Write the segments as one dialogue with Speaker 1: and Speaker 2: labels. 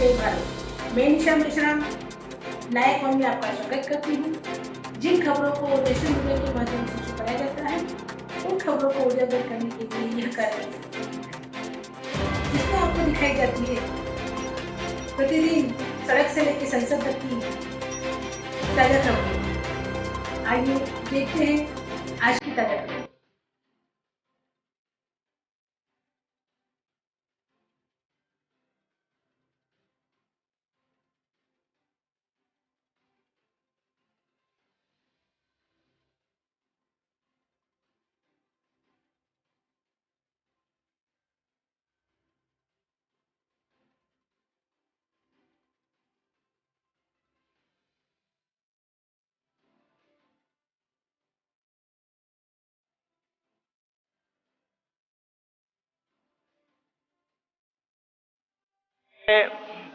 Speaker 1: जय भारत। मैं निशा मिश्रा नायक वन में आपका स्वागत करती हूँ। जिन खबरों को सोशल मीडिया के माध्यम से छुपाया जाता है, उन खबरों को उजागर करने के लिए यह कार्यक्रम जिसमें आपको दिखाई जाती है प्रतिदिन सड़क से लेकर संसद तक की ताजा खबरें। आइए देखते हैं आज की ताजा खबरें।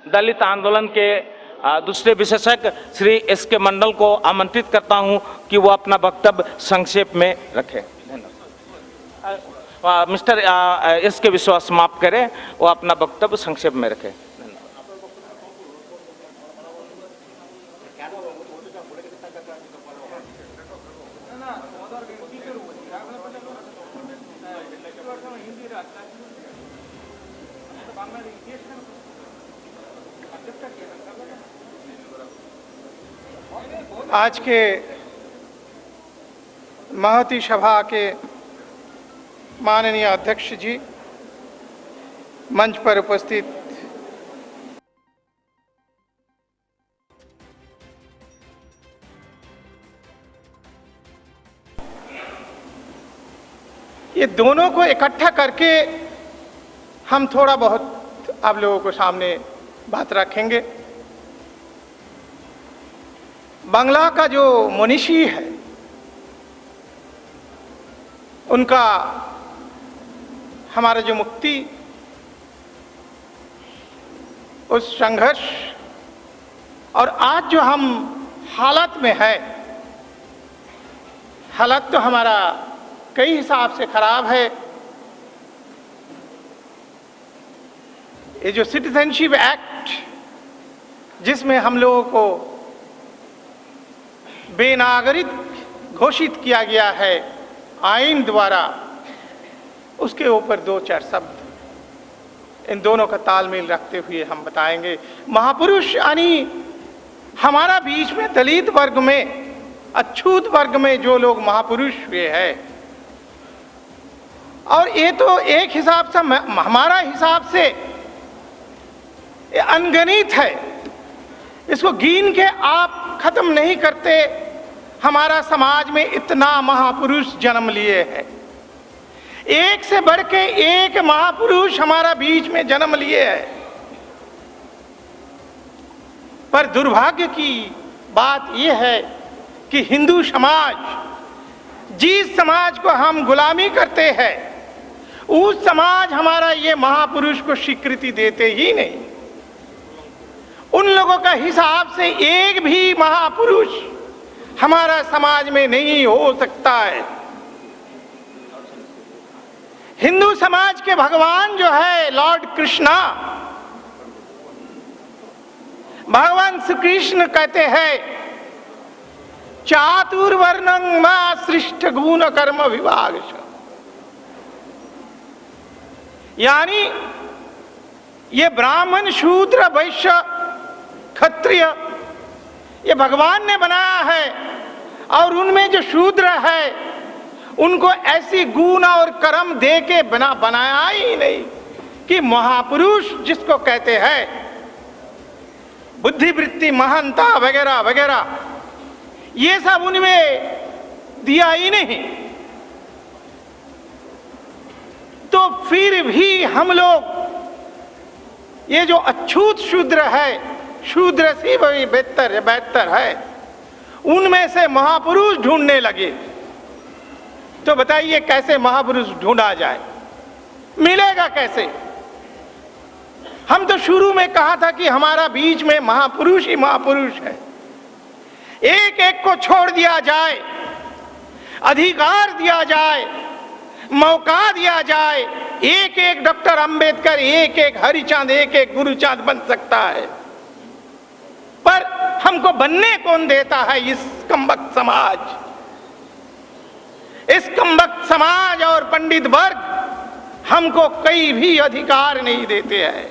Speaker 2: दलित आंदोलन के दूसरे विशेषज्ञ श्री एस के मंडल को आमंत्रित करता हूं कि वो अपना वक्तव्य संक्षेप में रखें। मिस्टर एस के विश्वास समाप्त करें, वो अपना वक्तव्य संक्षेप में रखें।
Speaker 3: आज के महती सभा के माननीय अध्यक्ष जी, मंच पर उपस्थित ये दोनों को इकट्ठा करके हम थोड़ा बहुत आप लोगों को सामने बात रखेंगे। बांग्ला का जो मनीषी है, उनका हमारा जो मुक्ति, उस संघर्ष और आज जो हम हालत में है, हालत तो हमारा कई हिसाब से खराब है। ये जो सिटीजनशिप एक्ट जिसमें हम लोगों को बेनागरिक घोषित किया गया है आइन द्वारा, उसके ऊपर दो चार शब्द इन दोनों का तालमेल रखते हुए हम बताएंगे। महापुरुष यानी हमारा बीच में दलित वर्ग में, अछूत वर्ग में जो लोग महापुरुष हुए हैं, और ये तो एक हिसाब से हमारा हिसाब से ये अनगिनत है, इसको गिन के आप खत्म नहीं करते। हमारा समाज में इतना महापुरुष जन्म लिए हैं, एक से बढ़ के एक महापुरुष हमारा बीच में जन्म लिए हैं। पर दुर्भाग्य की बात यह है कि हिंदू समाज, जिस समाज को हम गुलामी करते हैं, उस समाज हमारा ये महापुरुष को स्वीकृति देते ही नहीं। उन लोगों का हिसाब से एक भी महापुरुष हमारा समाज में नहीं हो सकता है। हिंदू समाज के भगवान जो है लॉर्ड कृष्णा, भगवान श्री कृष्ण कहते हैं चातुर्वर्णं मा सृष्ट गुण कर्म विभाग, यानी ये ब्राह्मण शूद्र वैश्य क्षत्रिय ये भगवान ने बनाया है, और उनमें जो शूद्र है उनको ऐसी गुण और कर्म दे के बनाया ही नहीं कि महापुरुष जिसको कहते हैं, बुद्धिवृत्ति महानता वगैरह वगैरह, ये सब उनमें दिया ही नहीं। तो फिर भी हम लोग ये जो अछूत शूद्र है, शूद्र से भी बेहतर है, उनमें से महापुरुष ढूंढने लगे। तो बताइए कैसे महापुरुष ढूंढा जाए, मिलेगा कैसे? हम तो शुरू में कहा था कि हमारा बीच में महापुरुष ही महापुरुष है। एक एक को छोड़ दिया जाए, अधिकार दिया जाए, मौका दिया जाए, एक एक डॉक्टर अंबेडकर, एक एक हरिचांद, एक एक गुरुचांद बन सकता है, पर हमको बनने कौन देता है? इस कमबख्त समाज, इस कमबख्त समाज और पंडित वर्ग हमको कोई भी अधिकार नहीं देते हैं,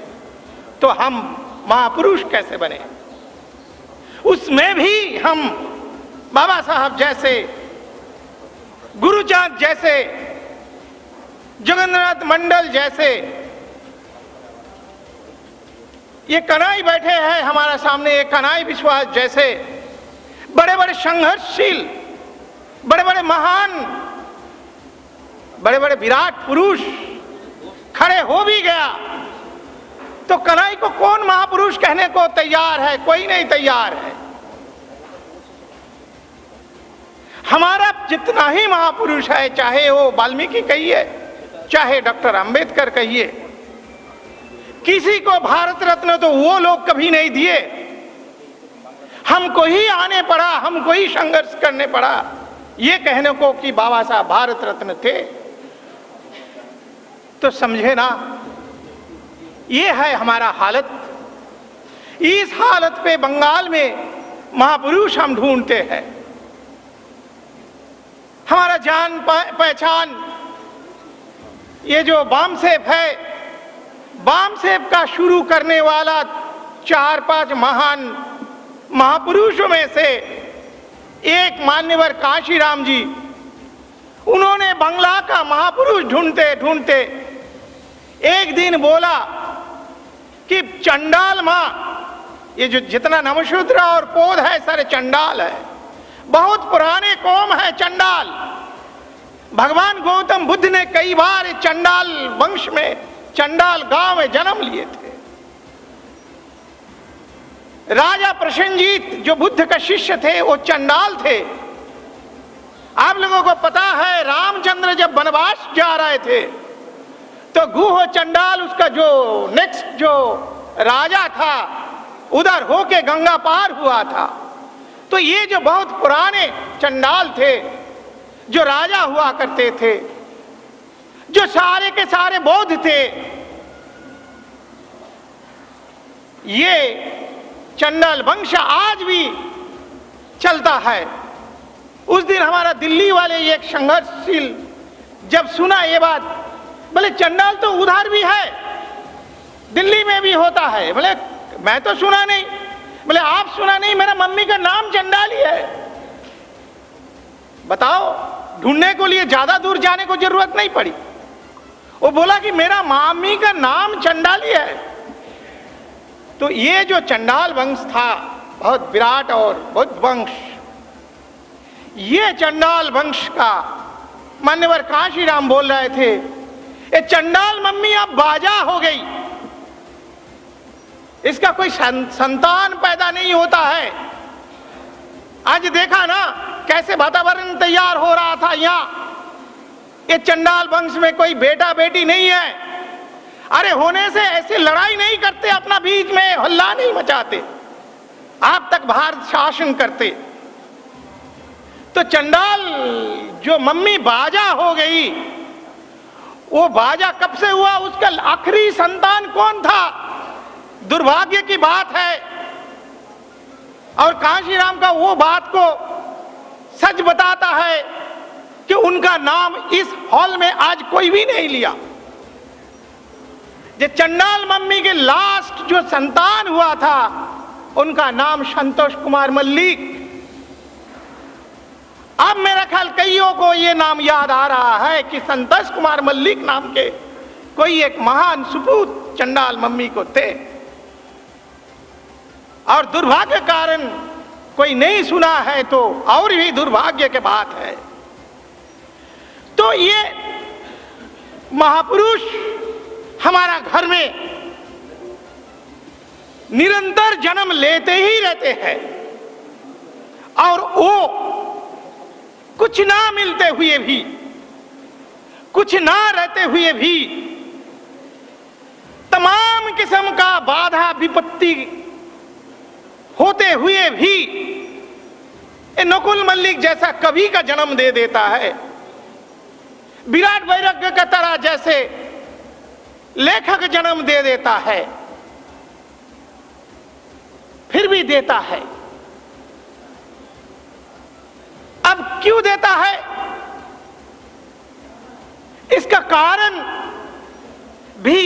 Speaker 3: तो हम महापुरुष कैसे बने? उसमें भी हम बाबा साहब जैसे, गुरुचांद जैसे, जगन्नाथ मंडल जैसे, ये कन्हई बैठे हैं हमारा सामने, ये कन्हई विश्वास जैसे बड़े बड़े संघर्षशील, बड़े बड़े महान, बड़े बड़े विराट पुरुष खड़े हो भी गया, तो कन्हई को कौन महापुरुष कहने को तैयार है? कोई नहीं तैयार है। हमारा जितना ही महापुरुष है, चाहे वो वाल्मीकि कहिए, चाहे डॉक्टर अंबेडकर कहिए, किसी को भारत रत्न तो वो लोग कभी नहीं दिए, हमको ही आने पड़ा, हमको ही संघर्ष करने पड़ा ये कहने को कि बाबा साहब भारत रत्न थे। तो समझे ना, ये है हमारा हालत। इस हालत पे बंगाल में महापुरुष हम ढूंढते हैं। हमारा जान पहचान ये जो बामसेफ है, बामसेफ का शुरू करने वाला 4-5 महान महापुरुषों में से एक मान्यवर काशीराम जी, उन्होंने बंगला का महापुरुष ढूंढते ढूंढते एक दिन बोला कि चंडाल माँ, ये जो जितना नमशूद्र और पौध है सारे चंडाल है, बहुत पुराने कौम है चंडाल। भगवान गौतम बुद्ध ने कई बार चंडाल वंश में, चंडाल गांव में जन्म लिए थे। राजा प्रसेनजीत जो बुद्ध का शिष्य थे वो चंडाल थे। आप लोगों को पता है रामचंद्र जब वनवास जा रहे थे तो गुह चंडाल उसका जो नेक्स्ट जो राजा था उधर होके गंगा पार हुआ था। तो ये जो बहुत पुराने चंडाल थे जो राजा हुआ करते थे, जो सारे के सारे बौद्ध थे, ये चंडाल वंश आज भी चलता है। उस दिन हमारा दिल्ली वाले एक संघर्षशील जब सुना ये बात, बोले चंडाल तो उधर भी है, दिल्ली में भी होता है। बोले मैं तो सुना नहीं। बोले आप सुना नहीं, मेरा मम्मी का नाम चंडाल ही है। बताओ, ढूंढने को लिए ज्यादा दूर जाने को जरूरत नहीं पड़ी। वो बोला कि मेरा मम्मी का नाम चंडाल ही है। तो ये जो चंडाल वंश था बहुत विराट और बहुत वंश, ये चंडाल वंश का मान्यवर काशीराम बोल रहे थे, ये चंडाल मम्मी अब बाजा हो गई, इसका कोई संतान पैदा नहीं होता है। आज देखा ना कैसे वातावरण तैयार हो रहा था यहाँ। ये चंडाल वंश में कोई बेटा बेटी नहीं है। अरे होने से ऐसे लड़ाई नहीं करते, अपना बीच में हल्ला नहीं मचाते, आप तक भारत शासन करते। तो चंडाल जो मम्मी बाजा हो गई, वो बाजा कब से हुआ? उसका आखिरी संतान कौन था? दुर्भाग्य की बात है। और काशीराम का वो बात को सच बताता है कि उनका नाम इस हॉल में आज कोई भी नहीं लिया। जो चंडाल मम्मी के लास्ट जो संतान हुआ था उनका नाम संतोष कुमार मल्लिक। अब मेरा ख्याल कईयों को ये नाम याद आ रहा है कि संतोष कुमार मल्लिक नाम के कोई एक महान सुपूत चंडाल मम्मी को थे। और दुर्भाग्य कारण कोई नहीं सुना है तो और भी दुर्भाग्य की बात है। तो ये महापुरुष हमारा घर में निरंतर जन्म लेते ही रहते हैं और वो कुछ ना मिलते हुए भी, कुछ ना रहते हुए भी, तमाम किस्म का बाधा विपत्ति होते हुए भी नकुल मल्लिक जैसा कवि का जन्म दे देता है। विराट वैराग्य का तरह जैसे लेखक जन्म दे देता है, फिर भी देता है। अब क्यों देता है? इसका कारण भी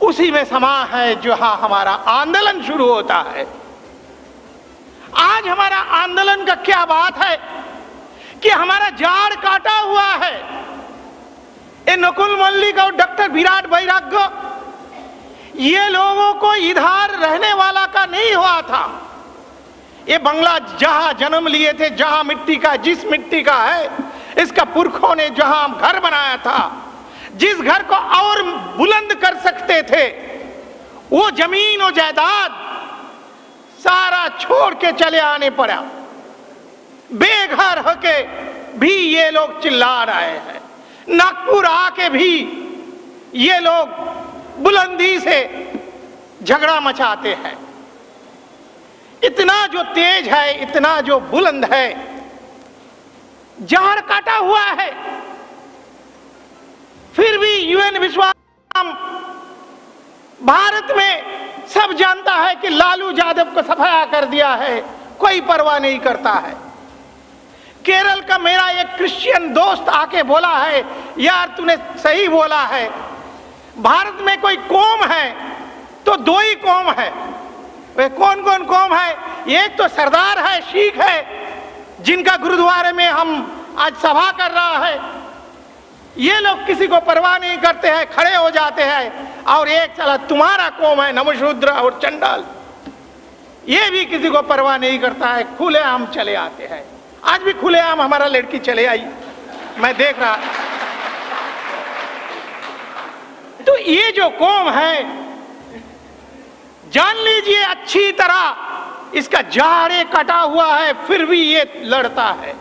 Speaker 3: उसी में समा है जहां हमारा आंदोलन शुरू होता है। आज हमारा आंदोलन का क्या बात है कि हमारा जाड़ काटा हुआ है। ये नकुल मल्लिक और डॉक्टर विराट वैराग्य, ये लोगों को इधर रहने वाला का नहीं हुआ था। ये बंगला जहां जन्म लिए थे, जहां मिट्टी का, जिस मिट्टी का है, इसका पुरखों ने जहां घर बनाया था, जिस घर को और बुलंद कर सकते थे, वो जमीन और जायदाद सारा छोड़ के चले आने पड़ा। बेघर होके भी ये लोग चिल्ला रहे हैं। नागपुर आके भी ये लोग बुलंदी से झगड़ा मचाते हैं। इतना जो तेज है, इतना जो बुलंद है, जाड़ काटा हुआ है, फिर भी यूएन विश्वास भारत में सब जानता है कि लालू यादव को सफाया कर दिया है, कोई परवाह नहीं करता है। केरल का मेरा एक क्रिश्चियन दोस्त आके बोला है, यार तूने सही बोला है, भारत में कोई कौम है तो दो ही कौम है। वे कौन कौन कौम है? एक तो सरदार है, सिख है, जिनका गुरुद्वारे में हम आज सभा कर रहा है, ये लोग किसी को परवाह नहीं करते हैं, खड़े हो जाते हैं। और एक चला तुम्हारा कौम है, नमशूद्र और चंडाल, ये भी किसी को परवाह नहीं करता है, खुलेआम चले आते हैं। आज भी खुलेआम हमारा लड़की चले आई, मैं देख रहा। तो ये जो कौम है, जान लीजिए अच्छी तरह, इसका जाड़े कटा हुआ है, फिर भी ये लड़ता है।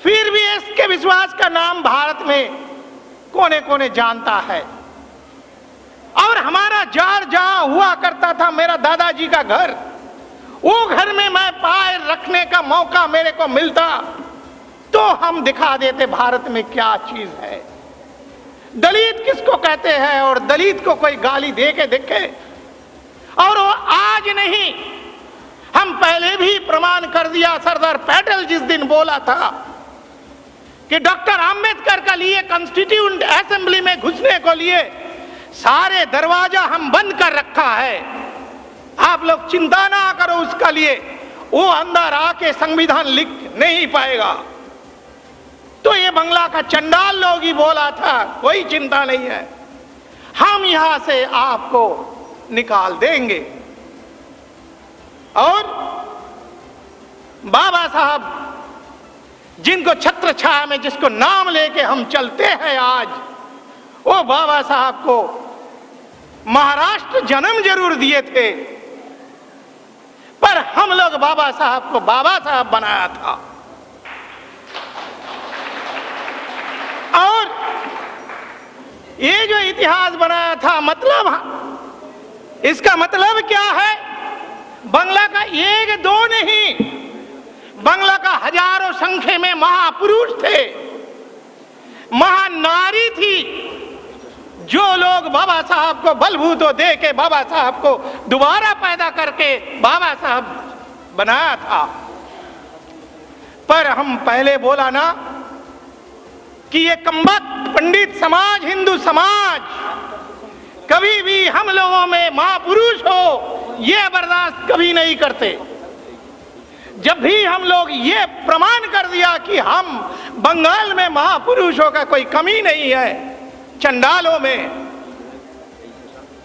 Speaker 3: फिर भी इसके विश्वास का नाम भारत में कोने कोने जानता है। और हमारा जाड़ जहां हुआ करता था, मेरा दादाजी का घर, वो घर में मैं पैर रखने का मौका मेरे को मिलता तो हम दिखा देते भारत में क्या चीज है, दलित किसको कहते हैं, और दलित को कोई गाली दे के देखे। और वो आज नहीं, हम पहले भी प्रमाण कर दिया। सरदार पटेल जिस दिन बोला था कि डॉक्टर आम्बेडकर का लिए कॉन्स्टिट्यूएंट असेंबली में घुसने को लिए सारे दरवाजा हम बंद कर रखा है, आप लोग चिंता ना करो उसका लिए, वो अंदर आके संविधान लिख नहीं पाएगा। तो ये बंगला का चंडाल लोग ही बोला था, कोई चिंता नहीं है, हम यहां से आपको निकाल देंगे। और बाबा साहब जिनको छत्र छाया में, जिसको नाम लेके हम चलते हैं आज, वो बाबा साहब को महाराष्ट्र जन्म जरूर दिए थे, पर हम लोग बाबा साहब को बाबा साहब बनाया था। और ये जो इतिहास बनाया था, मतलब इसका मतलब क्या है? बंगला का एक दो नहीं, बंगला का हजारों संख्या में महापुरुष थे, महानारी थी, जो लोग बाबा साहब को बलबूतो दे के बाबा साहब को दोबारा पैदा करके बाबा साहब बनाया था। पर हम पहले बोला ना कि ये कमबख्त पंडित समाज, हिंदू समाज कभी भी हम लोगों में महापुरुष हो ये बर्दाश्त कभी नहीं करते। जब भी हम लोग ये प्रमाण कर दिया कि हम बंगाल में महापुरुषों का कोई कमी नहीं है, चंडालों में,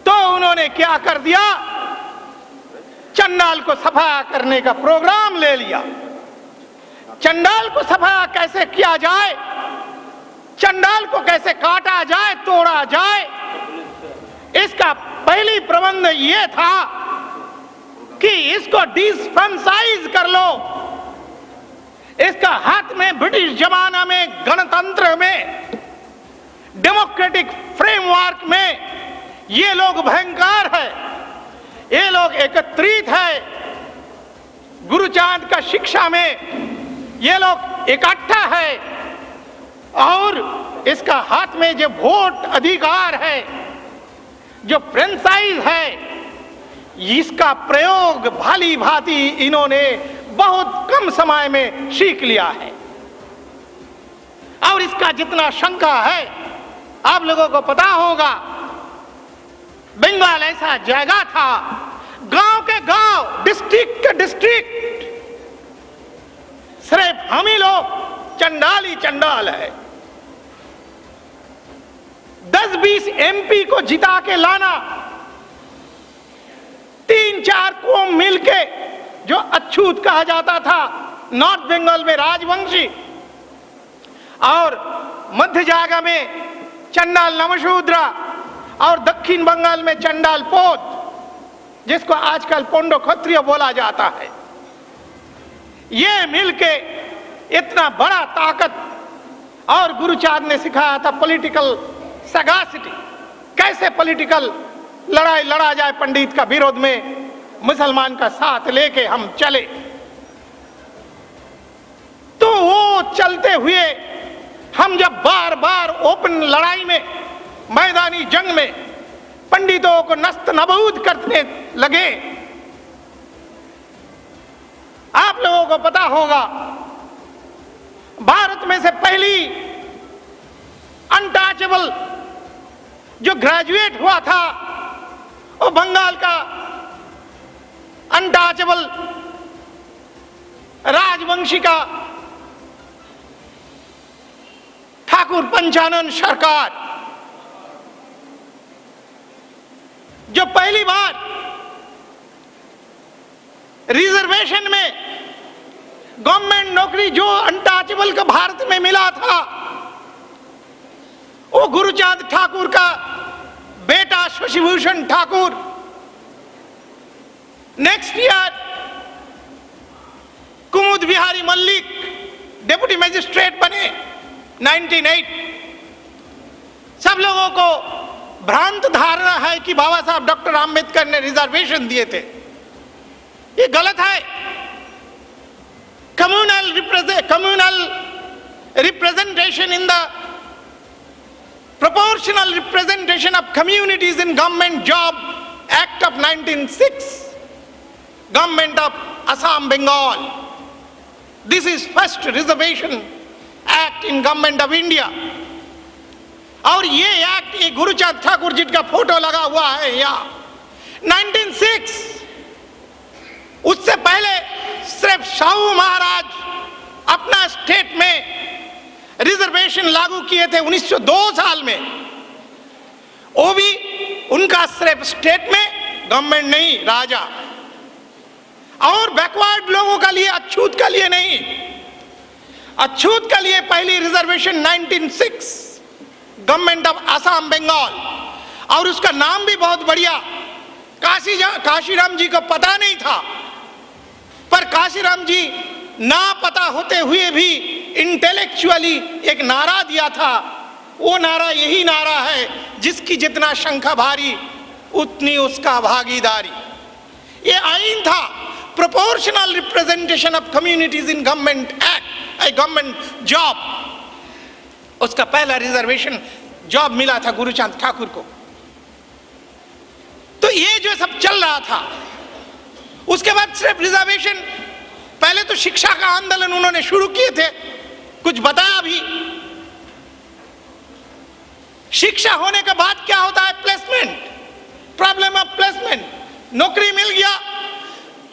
Speaker 3: तो उन्होंने क्या कर दिया? चंडाल को सफाया करने का प्रोग्राम ले लिया। चंडाल को सफाया कैसे किया जाए, चंडाल को कैसे काटा जाए, तोड़ा जाए, इसका पहली प्रबंध यह था कि इसको डिस्फ्रेंचाइज कर लो। इसका हाथ में ब्रिटिश जमाना में गणतंत्र में, डेमोक्रेटिक फ्रेमवर्क में ये लोग भयंकर है, ये लोग एकत्रित है, गुरुचांद का शिक्षा में ये लोग इकट्ठा है, और इसका हाथ में जो वोट अधिकार है, जो फ्रेंचाइज है, इसका प्रयोग भाली भांति इन्होंने बहुत कम समय में सीख लिया है। और इसका जितना शंका है, आप लोगों को पता होगा, बंगाल ऐसा जगह था, गांव के गांव, डिस्ट्रिक्ट के डिस्ट्रिक्ट, सिर्फ हम ही लोग चंडाल ही चंडाल है। 10-20 एमपी को जिता के लाना, 3-4 कौम मिलके, जो अछूत कहा जाता था नॉर्थ बंगाल में राजवंशी, और मध्य जागा में चंडाल नमशूद्रा, और दक्षिण बंगाल में चंडाल पोत, जिसको आजकल पोंडो क्षत्रिय बोला जाता है, ये मिलके इतना बड़ा ताकत। और गुरुचांद ने सिखाया था पॉलिटिकल सगासिटी, कैसे पॉलिटिकल लड़ाई लड़ा जाए पंडित का विरोध में, मुसलमान का साथ लेके हम चले। तो वो चलते हुए हम जब बार बार ओपन लड़ाई में, मैदानी जंग में पंडितों को नस्त नबूद करने लगे। आप लोगों को पता होगा, भारत में से पहली अनटचेबल जो ग्रेजुएट हुआ था, वो बंगाल का अनटचेबल राजवंशी का ठाकुर पंचानन सरकार, जो पहली बार रिजर्वेशन में गवर्नमेंट नौकरी जो अनटचेबल का भारत में मिला था, वो गुरुचांद ठाकुर का बेटा शशिभूषण ठाकुर नेक्स्ट ईयर कुमुद बिहारी मल्लिक डेप्यूटी मजिस्ट्रेट बने 1908। सब लोगों को भ्रांत धारणा है कि बाबा साहब डॉक्टर आम्बेडकर ने रिजर्वेशन दिए थे, ये गलत है। Communal representation in the proportional representation of communities in government job act of 1906, government of Assam Bengal, this is first reservation act in government of India। और ये एक्ट, ये गुरुचांद ठाकुर जी का फोटो लगा हुआ है यहाँ, 1906। उससे पहले सिर्फ शाहू महाराज अपना स्टेट में रिजर्वेशन लागू किए थे 1902 साल में, वो भी उनका सिर्फ स्टेट में, गवर्नमेंट नहीं, राजा। और बैकवर्ड लोगों का लिए, अछूत का लिए नहीं, अछूत का लिए पहली reservation 1906, government of Assam Bengal. और उसका नाम भी बहुत बढ़िया, काशीराम जी को पता नहीं था, पर काशीराम जी ना पता होते हुए भी इंटेलेक्चुअली एक नारा दिया था। वो नारा यही नारा है, जिसकी जितना शंखा भारी उतनी उसका भागीदारी। ये आईन था, proportional representation of communities in government act, government job. उसका पहला रिजर्वेशन जॉब मिला था गुरुचांद ठाकुर को। तो ये जो सब चल रहा था, उसके बाद सिर्फ रिजर्वेशन, पहले तो शिक्षा का आंदोलन उन्होंने शुरू किए थे, कुछ बताया भी। शिक्षा होने के बाद क्या होता है? Placement, problem of placement. नौकरी मिल गया,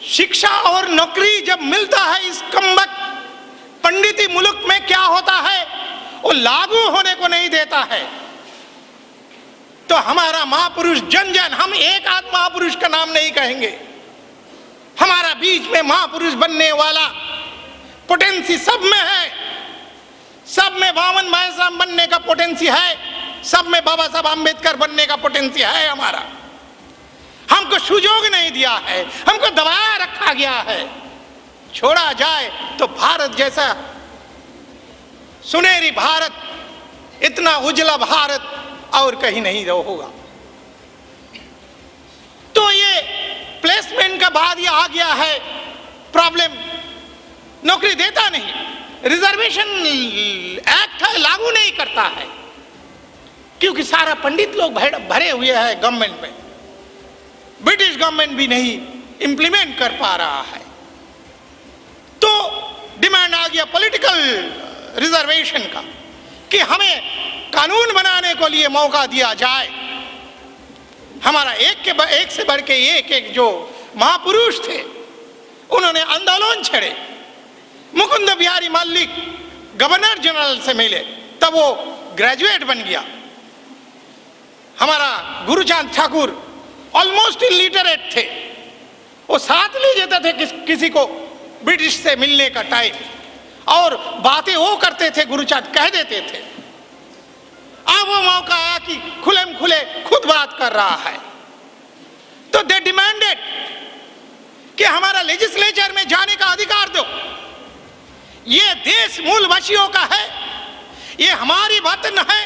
Speaker 3: शिक्षा और नौकरी जब मिलता है इस कमबख्त पंडिती मुल्क में, क्या होता है? वो लागू होने को नहीं देता है। तो हमारा महापुरुष जन जन, हम एक आध महापुरुष का नाम नहीं कहेंगे, हमारा बीच में महापुरुष बनने वाला पोटेंसी सब में है। सब में वामन मायासाम बनने का पोटेंसी है, सब में बाबा साहब आम्बेडकर बनने का पोटेंसी है हमारा। हमको सुजोग नहीं दिया है, हमको दबाया रखा गया है। छोड़ा जाए तो भारत जैसा सुनहरी भारत, इतना उजला भारत और कहीं नहीं होगा। तो ये प्लेसमेंट का बाद ये आ गया है प्रॉब्लम, नौकरी देता नहीं। रिजर्वेशन एक्ट है लागू नहीं करता है, क्योंकि सारा पंडित लोग भरे हुए हैं गवर्नमेंट में। ब्रिटिश गवर्नमेंट भी नहीं इंप्लीमेंट कर पा रहा है। तो डिमांड आ गया पॉलिटिकल रिजर्वेशन का कि हमें कानून बनाने को लिए मौका दिया जाए। हमारा एक से बढ़ के एक जो महापुरुष थे उन्होंने आंदोलन छेड़े। मुकुंद बिहारी मल्लिक गवर्नर जनरल से मिले, तब वो ग्रेजुएट बन गया। हमारा गुरुचांद ठाकुर ऑलमोस्ट इलिटरेट थे, वो साथ ले जाते थे किसी को ब्रिटिश से मिलने का टाइम, और बातें वो करते थे, गुरुचांद कह देते थे। अब वो मौका आया कि खुले में खुले खुद बात कर रहा है। तो दे डिमांडेड कि हमारा लेजिस्लेचर में जाने का अधिकार दो। ये देश मूलवासियों का है, ये हमारी वतन है,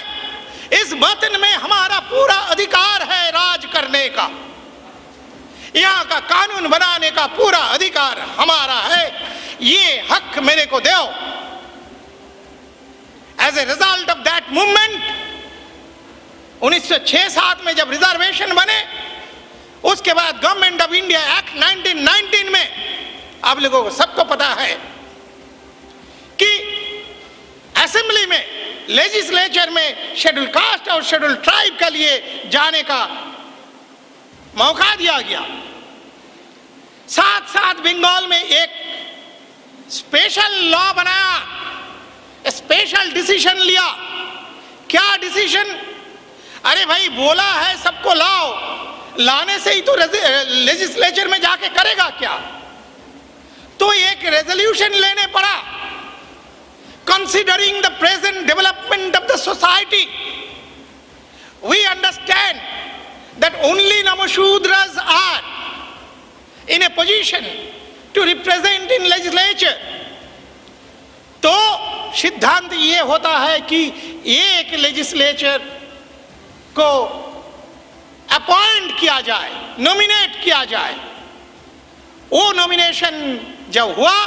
Speaker 3: इस वतन में हमारा पूरा अधिकार है राज करने का, यहाँ का कानून बनाने का पूरा अधिकार हमारा है, ये हक मेरे को दो। As a result of that movement 1906-7 में जब रिजर्वेशन बने, उसके बाद गवर्नमेंट ऑफ इंडिया एक्ट 1919 में, आप लोगों को सबको पता है कि असेंबली में, लेजिस्लेचर में शेड्यूल कास्ट और शेड्यूल ट्राइब के लिए जाने का मौका दिया गया। साथ साथ बंगाल में एक स्पेशल लॉ बनाया, स्पेशल डिसीजन लिया। क्या डिसीजन? अरे भाई बोला है सबको लाओ, लाने से ही तो लेजिस्लेचर में जाके करेगा क्या? तो एक रेजोल्यूशन लेने पड़ा। Considering the present development of the society, we understand that only Namashudras are in a position to represent in legislature. तो सिद्धांत ये होता है कि एक लेजिस्लेचर को अपॉइंट किया जाए, नॉमिनेट किया जाए। वो नॉमिनेशन जब हुआ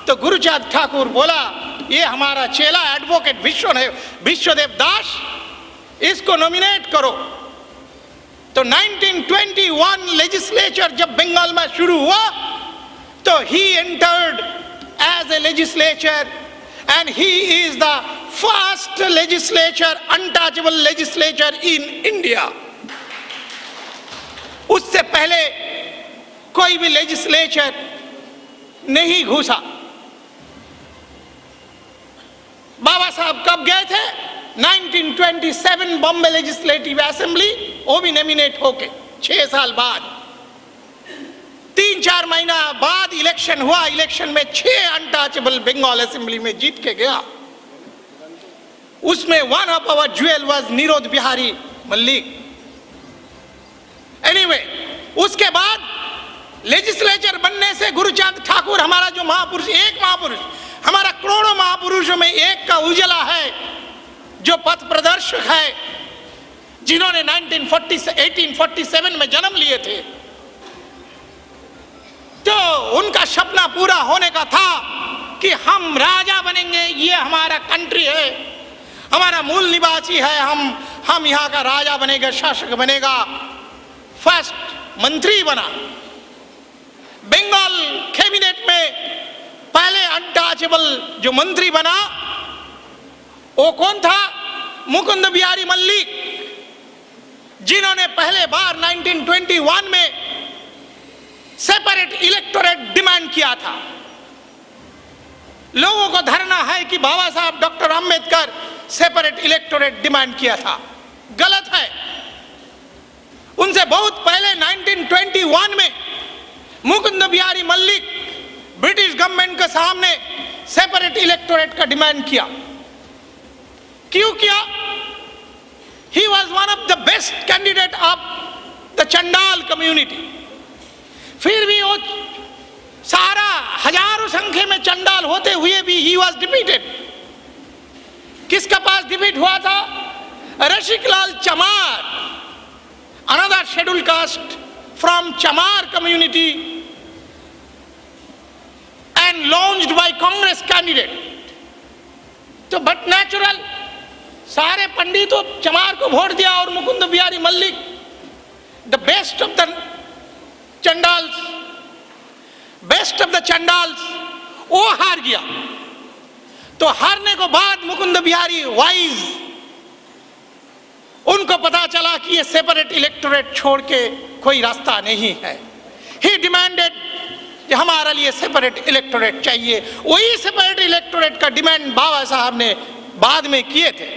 Speaker 3: तो गुरुचांद ठाकुर बोला, ये हमारा चेला एडवोकेट विश्वदेव दास, इसको नॉमिनेट करो। तो 1921 लेजिस्लेचर जब बंगाल में शुरू हुआ तो he entered as a legislature and he is the first legislature, untouchable legislature in India. उससे पहले कोई भी लेजिस्लेचर नहीं घुसा। बाबा साहब कब गए थे? 1927 बॉम्बे लेजिस्लेटिव असेंबली, वो भी नॉमिनेट होके 6 साल बाद। 3-4 महीना बाद इलेक्शन हुआ, इलेक्शन में 6 अनटचेबल बंगाल असेंबली में जीत के गया। उसमें one of our jewel was Nirodh Bihari Mallik. Anyway, उसके बाद लेजिस्लेचर बनने से गुरुचांद ठाकुर, हमारा जो महापुरुष, एक महापुरुष, हमारा करोड़ों महापुरुषों में एक का उजाला है, जो पथ प्रदर्शक है, जिन्होंने 1847 में जन्म लिए थे। तो उनका सपना पूरा होने का था कि हम राजा बनेंगे, ये हमारा कंट्री है, हमारा मूल निवासी है, हम यहाँ का राजा बनेगा, शासक बनेगा। फर्स्ट मंत्री बना। बंगाल कैबिनेट में पहले अनटचेबल जो मंत्री बना वो कौन था? मुकुंद बिहारी मल्लिक, जिन्होंने पहले बार 1921 में सेपरेट इलेक्टोरेट डिमांड किया था। लोगों को धरना है कि बाबा साहब doctor Ambedkar separate electorate demand किया था, गलत है। उनसे बहुत पहले 1921 में मुकुंद बिहारी मल्लिक ब्रिटिश गवर्नमेंट के सामने सेपरेट इलेक्टोरेट का डिमांड किया। क्यों किया? He was one of the best candidate of the चंडाल कम्युनिटी। फिर भी वो सारा हजारों संख्या में चंडाल होते हुए भी ही वॉज डिफीटेड। किसका पास डिफीट हुआ था? Rasiklal Chamar, another schedule caste from Chamar community and launched by Congress candidate तो बट नेचुरल सारे पंडितों चमार को वोट दिया और Mukund Bihari Mallik, the best of the Chandals, best of the Chandals, वो हार गया। तो हारने को बाद मुकुंद बिहारी वाइज, उनको पता चला कि ये सेपरेट इलेक्टोरेट छोड़ के कोई रास्ता नहीं है। ही डिमांडेड कि हमारे लिए सेपरेट इलेक्टोरेट चाहिए। वही सेपरेट इलेक्टोरेट का डिमांड बाबा साहब ने बाद में किए थे।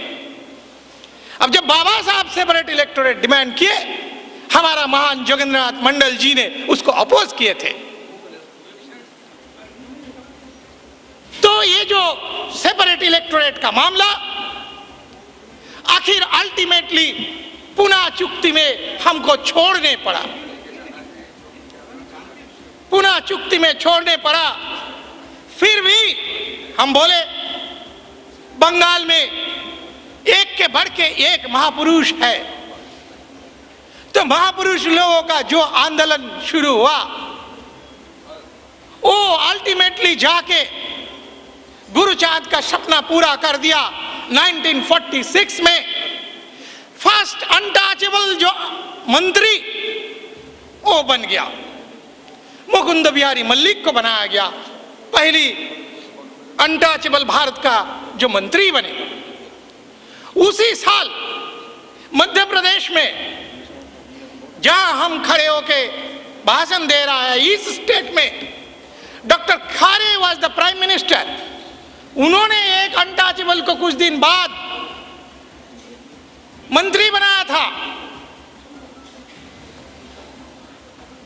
Speaker 3: अब जब बाबा साहब सेपरेट इलेक्टोरेट डिमांड किए, हमारा महान जोगेंद्रनाथ मंडल जी ने उसको अपोज किए थे। तो ये जो सेपरेट इलेक्टोरेट का मामला आखिर अल्टीमेटली पुनः चुक्ति में हमको छोड़ने पड़ा, पुनः चुक्ति में छोड़ने पड़ा। फिर भी हम बोले बंगाल में एक के बढ़ के एक महापुरुष है। तो महापुरुष लोगों का जो आंदोलन शुरू हुआ वो अल्टीमेटली जाके गुरुचांद का सपना पूरा कर दिया। 1946 में फर्स्ट अनटचेबल जो मंत्री वो बन गया, मुकुंद बिहारी मल्लिक को बनाया गया पहली अनटचेबल भारत का जो मंत्री बने। उसी साल मध्य प्रदेश में जहां हम खड़े होके भाषण दे रहा है, इस स्टेट में डॉक्टर खारे वाज द प्राइम मिनिस्टर। उन्होंने एक अनटचेबल को कुछ दिन बाद मंत्री बनाया था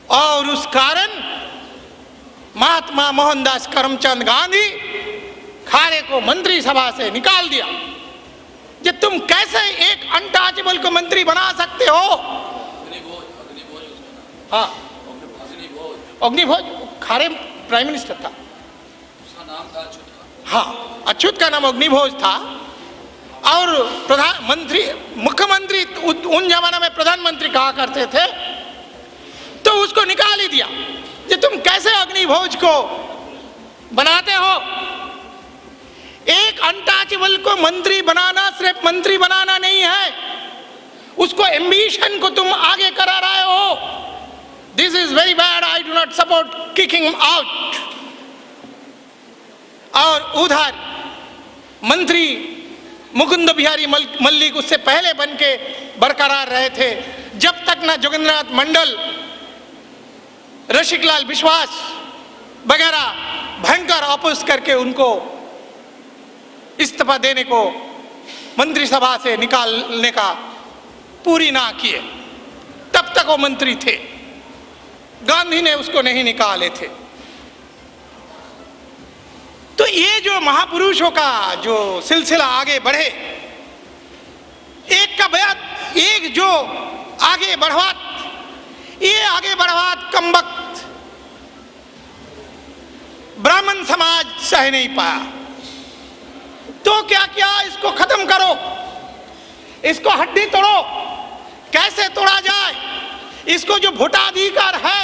Speaker 3: और उस कारण महात्मा मोहनदास करमचंद गांधी खारे को मंत्री सभा से निकाल दिया। कि तुम कैसे एक अनटचेबल को मंत्री बना सकते हो? हाँ, अग्निभोज खारे प्राइम मिनिस्टर था,
Speaker 4: उसका नाम था अच्युत।
Speaker 3: हाँ, अच्युत का नाम अग्निभोज था। और प्रधानमंत्री मुख्यमंत्री उन जमाना में प्रधानमंत्री कहा करते थे, तो उसको निकाल ही दिया। कि तुम कैसे अग्निभोज को बनाते हो? एक अनटचेबल को मंत्री बनाना सिर्फ मंत्री बनाना नहीं है, उसको एम्बिशन को तुम आगे करा रहे हो। This is very bad, I do not support kicking out. और उधर मंत्री मुकुंद बिहारी मल्लिक उससे पहले बन के बरकरार रहे थे, जब तक ना जोगेंद्रनाथ मंडल, रसिकलाल विश्वास वगैरह भयंकर अपोज करके उनको इस्तीफा देने को, मंत्रिसभा से निकालने का पूरी ना किए, तब तक वो मंत्री थे। गांधी ने उसको नहीं निकाले थे। तो ये जो महापुरुषों का जो सिलसिला आगे बढ़े, एक का बाद एक जो आगे बढ़वात, ये आगे बढ़वात कमबख्त ब्राह्मण समाज सह नहीं पाया। तो क्या किया? इसको खत्म करो, इसको हड्डी तोड़ो। कैसे तोड़ा जाए? इसको जो भोटाधिकार है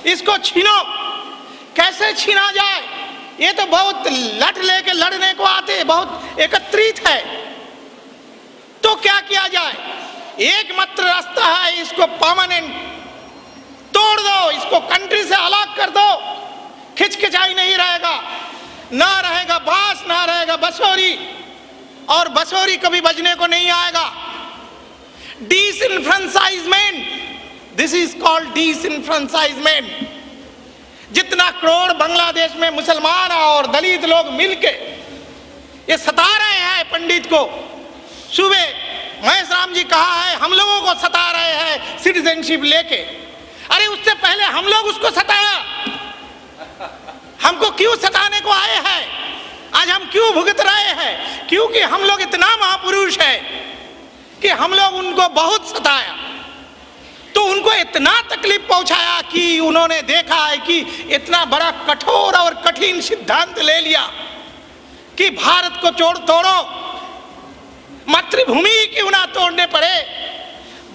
Speaker 3: इसको छीनो। कैसे छीना जाए? ये तो बहुत लट लेके लड़ने को आते, बहुत एकत्रित है। तो क्या किया जाए? एकमात्र रास्ता है, इसको परमानेंट तोड़ दो, इसको कंट्री से अलग कर दो। खिचखिचाई नहीं रहेगा, ना रहेगा बांस, ना रहेगा बसोरी, और बसोरी कभी बजने को नहीं आएगा। Disenfranchisement, this is called disenfranchisement. जितना करोड़ बांग्लादेश में मुसलमान और दलित लोग मिलके ये सता रहे हैं पंडित को। सुबह महेश राम जी कहा है हम लोगों को सता रहे हैं सिटीजनशिप लेके। अरे उससे पहले हम लोग उसको सताया। हमको क्यों सताने को आए हैं? आज हम क्यों भुगत रहे हैं? क्योंकि हम लोग इतना महापुरुष है कि हम लोग उनको बहुत सताया, तो उनको इतना तकलीफ पहुंचाया कि उन्होंने देखा है कि इतना बड़ा कठोर और कठिन सिद्धांत ले लिया कि भारत को तोड़ो, मातृभूमि क्यों ना तोड़ने पड़े।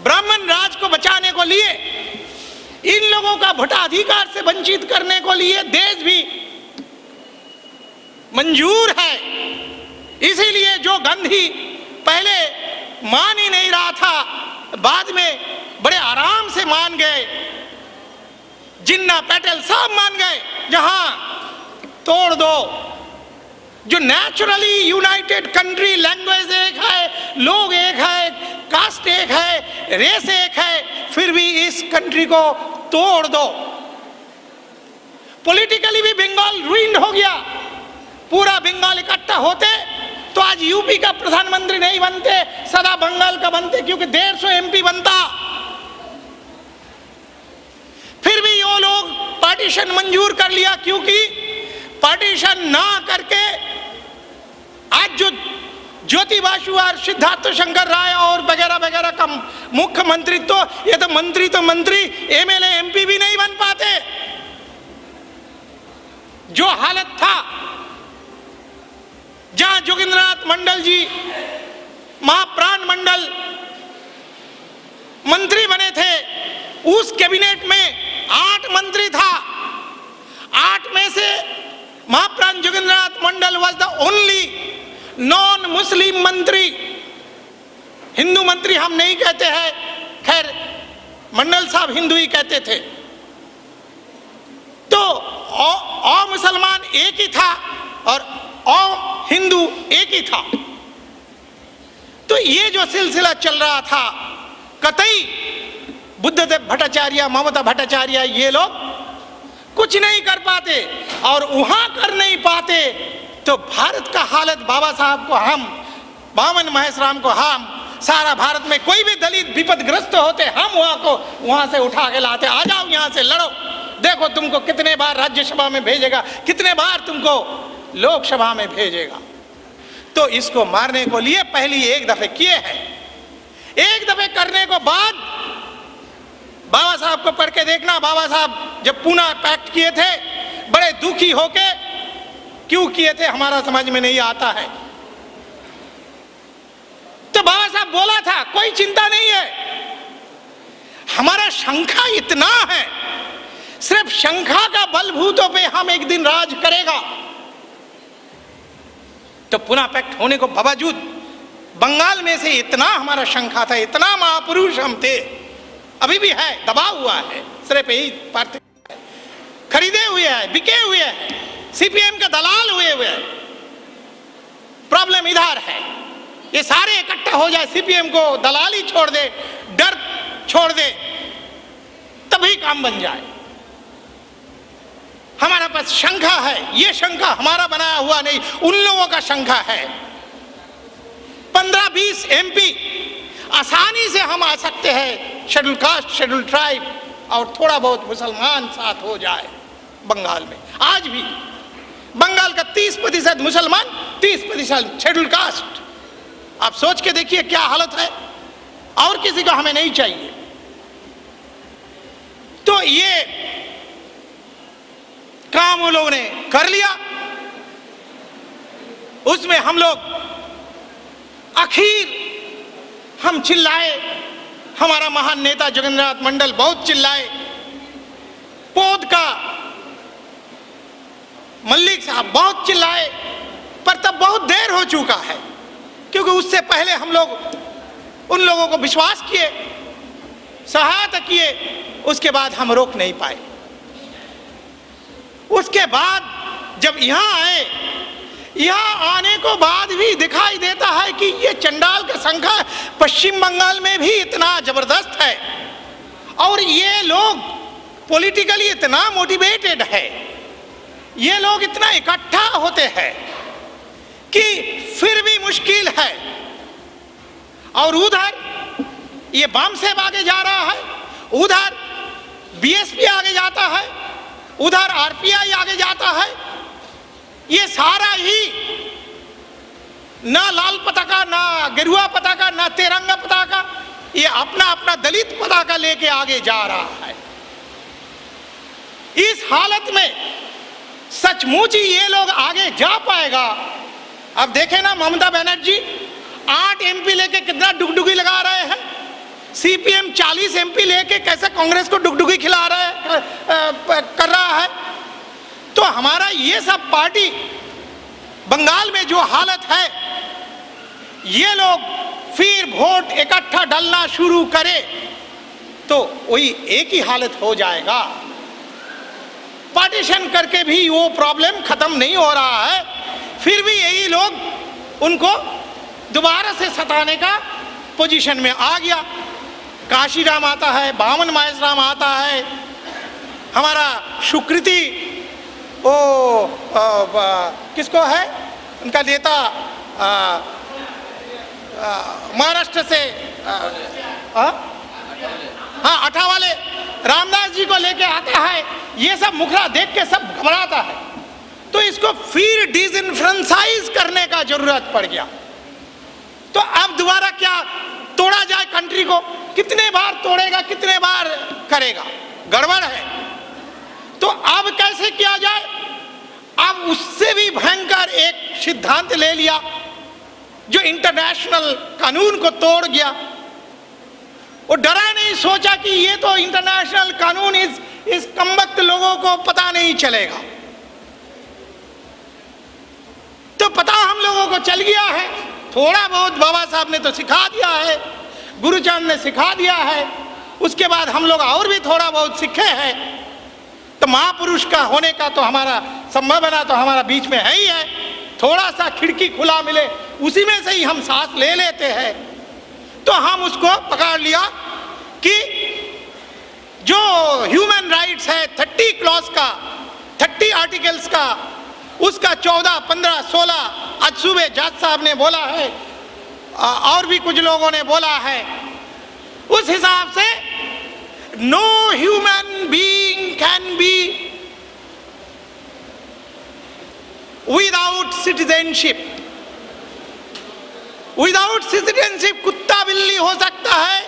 Speaker 3: ब्राह्मण राज को बचाने को लिए, इन लोगों का भोटाधिकार से वंचित करने को लिए देश भी मंजूर है। इसीलिए जो गांधी पहले मान ही नहीं रहा था, बाद में बड़े आराम से मान गए। जिन्ना पटेल सब मान गए। जहां तोड़ दो, जो नेचुरली यूनाइटेड कंट्री, लैंग्वेज एक है, लोग एक है, कास्ट एक है, रेस एक है, फिर भी इस कंट्री को तोड़ दो। पॉलिटिकली भी बंगाल रुइंड हो गया। पूरा बंगाल इकट्ठा होते तो आज यूपी का प्रधानमंत्री नहीं बनते, सदा बंगाल का बनते, क्योंकि 150 एमपी बनता। फिर भी वो लोग पार्टीशन मंजूर कर लिया, क्योंकि पार्टीशन ना करके आज जो ज्योति बासु और सिद्धार्थ शंकर राय और वगैरह वगैरह का मुख्यमंत्री, तो ये तो मंत्री एमएलए एमपी भी नहीं बन पाते। जो हालत था, जहां जोगिंद्रनाथ मंडल जी महाप्राण मंडल मंत्री बने थे, उस कैबिनेट में 8 मंत्री था। 8 में से Mahapran Jogindranath Mandal was the only non Muslim मंत्री। हिंदू मंत्री हम नहीं कहते हैं, खैर मंडल साहब हिंदू ही कहते थे। तो औ मुसलमान एक ही था और औ हिंदू एक ही था। तो ये जो सिलसिला चल रहा था, कतई बुद्धदेव भट्टाचार्य, ममता भट्टाचार्य, ये लोग कुछ नहीं कर पाते। और वहां कर नहीं पाते तो भारत का हालत, बाबा साहब को हम, बामन महेश राम को हम, सारा भारत में कोई भी दलित विपदग्रस्त होते, हम वहां से उठा के लाते। आ जाओ यहां से लड़ो, देखो तुमको कितने बार राज्यसभा में भेजेगा, कितने बार तुमको लोकसभा में भेजेगा। तो इसको मारने को लिए पहली एक दफे किए हैं। एक दफे करने को बाद बाबा साहब को पढ़ के देखना। बाबा साहब जब पूना पैक्ट किए थे, बड़े दुखी होके क्यों किए थे हमारा समझ में नहीं आता है। तो बाबा साहब बोला था, कोई चिंता नहीं है, हमारा शंखा इतना है, सिर्फ शंखा का बलभूतों पे हम एक दिन राज करेगा। तो पुनः पैक्ट होने को बावजूद बंगाल में से इतना हमारा शंखा था, इतना महापुरुष हम थे, अभी भी है, दबा हुआ है, सिर्फ यही पार्टी खरीदे हुए हैं, बिके हुए हैं, सीपीएम के दलाल हुए हैं। प्रॉब्लम इधर है, ये सारे इकट्ठा हो जाए, सीपीएम को दलाली छोड़ दे, डर छोड़ दे, तभी काम बन जाए। हमारे पास शंखा है, ये शंखा हमारा बनाया हुआ नहीं, उन लोगों का शंखा है। 15-20 एमपी आसानी से हम आ सकते हैं, शेड्यूल कास्ट, शेड्यूल ट्राइब और थोड़ा बहुत मुसलमान साथ हो जाए बंगाल में। आज भी बंगाल का 30% मुसलमान, 30% शेड्यूल कास्ट। आप सोच के देखिए क्या हालत है, और किसी को हमें नहीं चाहिए। तो ये काम वो लोगों ने कर लिया। उसमें हम लोग आखिर हम चिल्लाए, हमारा महान नेता जोगिंद्रनाथ मंडल बहुत चिल्लाए, पौध का मल्लिक साहब बहुत चिल्लाए, पर तब बहुत देर हो चुका है, क्योंकि उससे पहले हम लोग उन लोगों को विश्वास किए, सहायता किए, उसके बाद हम रोक नहीं पाए। उसके बाद जब यहाँ आए, यहाँ आने को बाद भी दिखाई देता है कि ये चंडाल का संख्या पश्चिम बंगाल में भी इतना जबरदस्त है, और ये लोग पॉलिटिकली इतना मोटिवेटेड है, ये लोग इतना इकट्ठा होते हैं कि फिर भी मुश्किल है। और उधर ये वाम से आगे जा रहा है, उधर बीएसपी आगे जाता है, उधर आरपीआई आगे जाता है। ये सारा ही ना लाल पताका, ना गेरुआ पताका, ना तिरंगा पताका, ये अपना अपना दलित पताका लेके आगे जा रहा है। इस हालत में सचमुच ही ये लोग आगे जा पाएगा। अब देखें ना, ममता बनर्जी 8 एमपी लेके कितना डुगडुगी लगा रहे हैं, सीपीएम 40 एमपी लेके कैसे कांग्रेस को डुगडुगी खिला रहा है, कर रहा है। तो हमारा ये सब पार्टी बंगाल में जो हालत है, ये लोग फिर वोट इकट्ठा डालना शुरू करे तो वही एक ही हालत हो जाएगा। पार्टीशन करके भी वो प्रॉब्लम खत्म नहीं हो रहा है, फिर भी यही लोग उनको दोबारा से सताने का पोजीशन में आ गया। काशीराम आता है, बामन माहेश्वराम आता है, हमारा सुकृति किसको है उनका नेता महाराष्ट्र से हाँ अठावाले रामदास जी को लेके आता है। ये सब मुखरा देख के सब घबराता है, तो इसको फिर डिसइंफ्रेंचाइज करने का जरूरत पड़ गया। तो अब दोबारा क्या तोड़ा जाए कंट्री को? कितने बार तोड़ेगा, कितने बार करेगा? गड़बड़ है। तो अब कैसे किया जाए? अब उससे भी भयंकर एक सिद्धांत ले लिया जो इंटरनेशनल कानून को तोड़ गया। वो डरा नहीं, सोचा कि ये तो इंटरनेशनल कानून इस कमबख्त लोगों को पता नहीं चलेगा। तो पता हम लोगों को चल गया है, थोड़ा बहुत बाबा साहब ने तो सिखा दिया है, गुरुचरण ने सिखा दिया है, उसके बाद हम लोग और भी थोड़ा बहुत सीखे हैं। तो महापुरुष का होने का तो हमारा संभावना तो हमारा बीच में है ही है। थोड़ा सा खिड़की खुला मिले उसी में से ही हम सांस ले लेते हैं। तो हम उसको पकड़ लिया कि जो ह्यूमन राइट्स है 30 क्लॉज का, 30 आर्टिकल्स का, उसका 14, 15, 16 आज सुबह जज साहब ने बोला है और भी कुछ लोगों ने बोला है। उस हिसाब से no human being can be without citizenship. Without citizenship कुत्ता बिल्ली हो सकता है,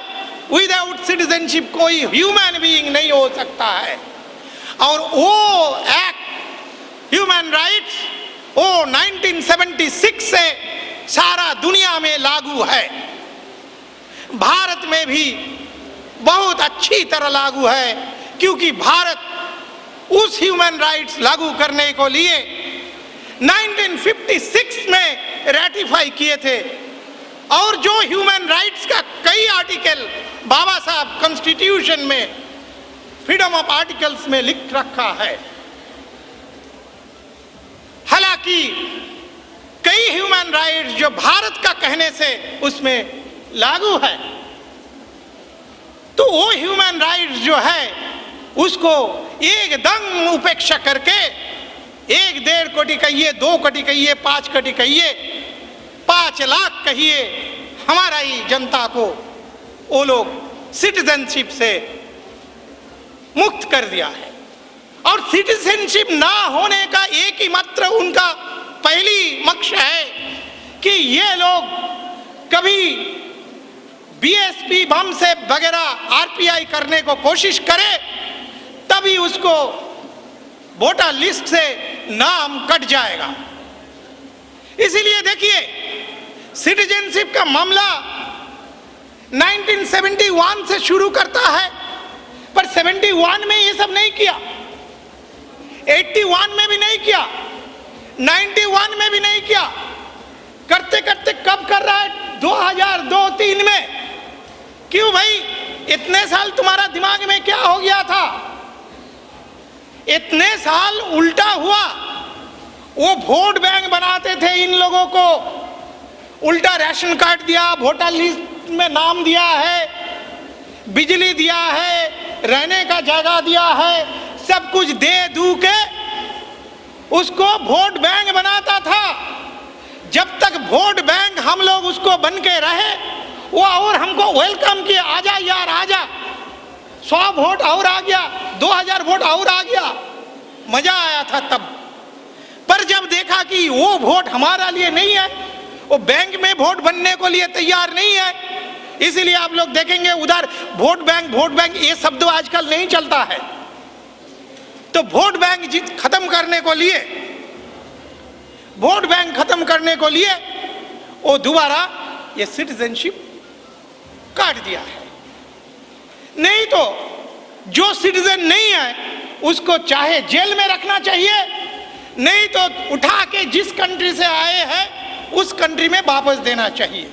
Speaker 3: विदाउट सिटीजनशिप कोई ह्यूमन बीइंग नहीं हो सकता है। और वो एक्ट ह्यूमन राइट्स वो 1976 से सारा दुनिया में लागू है, भारत में भी बहुत अच्छी तरह लागू है, क्योंकि भारत उस ह्यूमन राइट्स लागू करने को लिए 1956 में रेटिफाई किए थे। और जो ह्यूमन राइट्स का कई आर्टिकल बाबा साहब कॉन्स्टिट्यूशन में फ्रीडम ऑफ आर्टिकल्स में लिख रखा है। हालांकि कई ह्यूमन राइट्स जो भारत का कहने से उसमें लागू है, तो वो ह्यूमन राइट्स जो है उसको एकदम उपेक्षा करके 1-1.5 कोटि कहिए, 2 कोटि कहिए, 5 कोटि कहिए, 5 लाख कहिए, हमारा ही जनता को वो लोग सिटीजनशिप से मुक्त कर दिया है। और सिटीजनशिप ना होने का एक ही मात्र उनका पहली मकसद है कि ये लोग कभी बीएसपी बम से वगैरह आरपीआई करने को कोशिश करे, तभी उसको वोटर लिस्ट से नाम कट जाएगा। इसीलिए देखिए सिटीजनशिप का मामला 1971 से शुरू करता है, पर 71 में ये सब नहीं किया, 81 में भी नहीं किया, 91 में भी नहीं किया, करते करते कब कर रहा है 2002-3 में। क्यों भाई, इतने साल तुम्हारा दिमाग में क्या हो गया था? इतने साल उल्टा हुआ। वो वोट बैंक बनाते थे, इन लोगों को उल्टा राशन कार्ड दिया, वोटर लिस्ट में नाम दिया है, बिजली दिया है, रहने का जगह दिया है, सब कुछ दे दू के उसको वोट बैंक बनाता था। जब तक वोट बैंक हम लोग उसको बन के रहे, वो और हमको वेलकम किए, आजा यार आजा, 100 वोट और आ गया, 2000 वोट और आ गया, मजा आया था तब। पर जब देखा कि वो वोट हमारा लिए नहीं है, वो बैंक में वोट बनने को लिए तैयार नहीं है, इसीलिए आप लोग देखेंगे उधर वोट बैंक ये शब्द आजकल नहीं चलता है। तो वोट बैंक खत्म करने को लिए, वोट बैंक खत्म करने को लिए वो दोबारा ये सिटीजनशिप काट दिया है। नहीं तो जो सिटीजन नहीं है उसको चाहे जेल में रखना चाहिए, नहीं तो उठा के जिस कंट्री से आए हैं उस कंट्री में वापस देना चाहिए।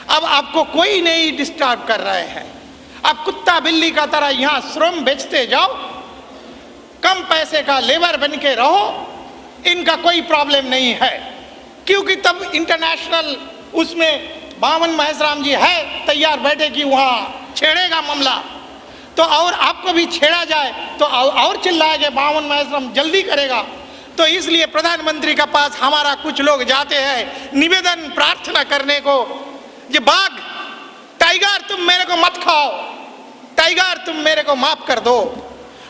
Speaker 3: अब आपको कोई नहीं डिस्टर्ब कर रहे हैं, आप कुत्ता बिल्ली का तरह यहाँ श्रम बेचते जाओ, कम पैसे का लेबर बन के रहो, इनका कोई प्रॉब्लम नहीं है। क्योंकि तब इंटरनेशनल उसमें बावन महेशराम जी है तैयार बैठे कि वहाँ छेड़ेगा मामला, तो और आपको भी छेड़ा जाए तो और चिल्लाएंगे बावन महेशराम जल्दी करेगा। तो इसलिए प्रधानमंत्री के पास हमारा कुछ लोग जाते हैं निवेदन प्रार्थना करने को, ये बाघ टाइगर तुम मेरे को मत खाओ, टाइगर तुम मेरे को माफ कर दो।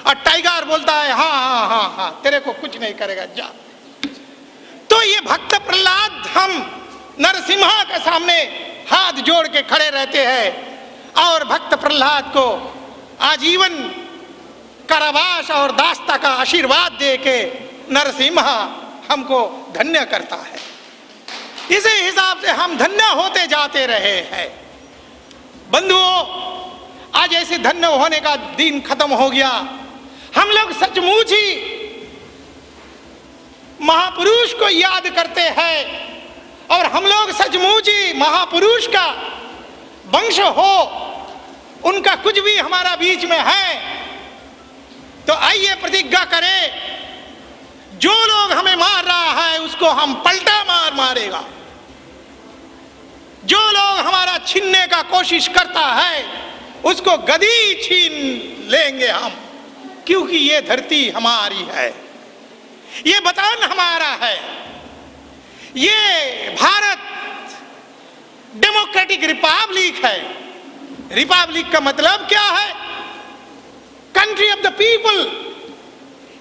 Speaker 3: और टाइगर बोलता है हाँ हाँ हाँ हाँ तेरे को कुछ नहीं करेगा, जा। तो ये भक्त प्रहलाद हम नरसिम्हा के सामने हाथ जोड़ के खड़े रहते हैं और भक्त प्रहलाद को आजीवन कारावास और दास्ता का आशीर्वाद दे के नरसिम्हा हमको धन्य करता है। इसी हिसाब से हम धन्य होते जाते रहे हैं। बंधुओं, आज ऐसे धन्य होने का दिन खत्म हो गया। हम लोग सचमुच ही महापुरुष को याद करते हैं और हम लोग सचमुच ही महापुरुष का वंश हो, उनका कुछ भी हमारा बीच में है तो आइए प्रतिज्ञा करें, जो लोग हमें मार रहा है उसको हम पलटा मार मारेगा, जो लोग हमारा छीनने का कोशिश करता है उसको गदी छीन लेंगे हम, क्योंकि ये धरती हमारी है, ये वतन हमारा है। ये भारत डेमोक्रेटिक रिपब्लिक है। रिपब्लिक का मतलब क्या है? Country of the people.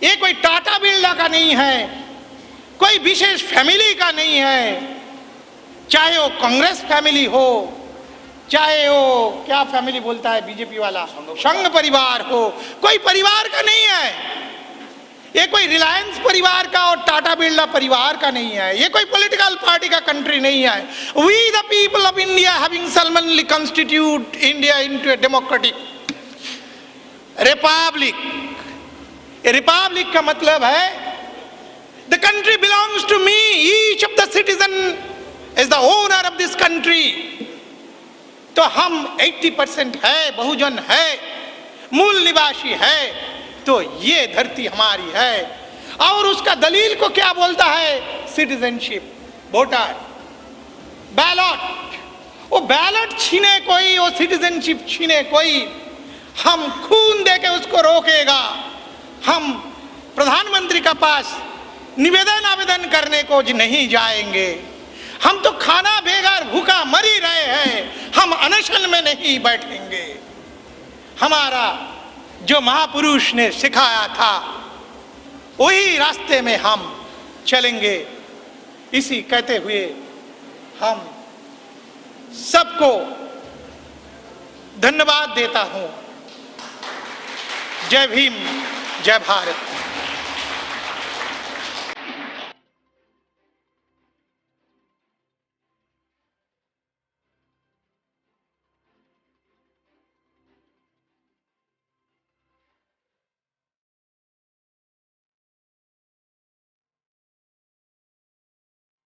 Speaker 3: ये कोई टाटा बिरला का नहीं है, कोई विशेष फैमिली का नहीं है, चाहे वो कांग्रेस फैमिली हो, चाहे वो क्या फैमिली बोलता है बीजेपी वाला, संघ परिवार हो, कोई परिवार का नहीं है। ये कोई रिलायंस परिवार का और टाटा बिरला परिवार का नहीं है, ये कोई पॉलिटिकल पार्टी का कंट्री नहीं है। We the people of India having solemnly constitute India into a democratic republic। Republic का मतलब है the country belongs to me, each of the citizen is the owner of this country। तो हम 80% है, बहुजन है, मूल निवासी है, तो ये धरती हमारी है। और उसका दलील को क्या बोलता है? Citizenship, voter, ballot. वो बैलेट छीने कोई, वो सिटीजनशिप छीने कोई, हम खून देके उसको रोकेगा। हम प्रधानमंत्री के पास निवेदन आवेदन करने को नहीं जाएंगे। हम तो खाना बेगर भूखा मर ही रहे हैं, हम अनशन में नहीं बैठेंगे। हमारा जो महापुरुष ने सिखाया था वही रास्ते में हम चलेंगे। इसी कहते हुए हम सबको धन्यवाद देता हूं। जय भीम, जय भारत।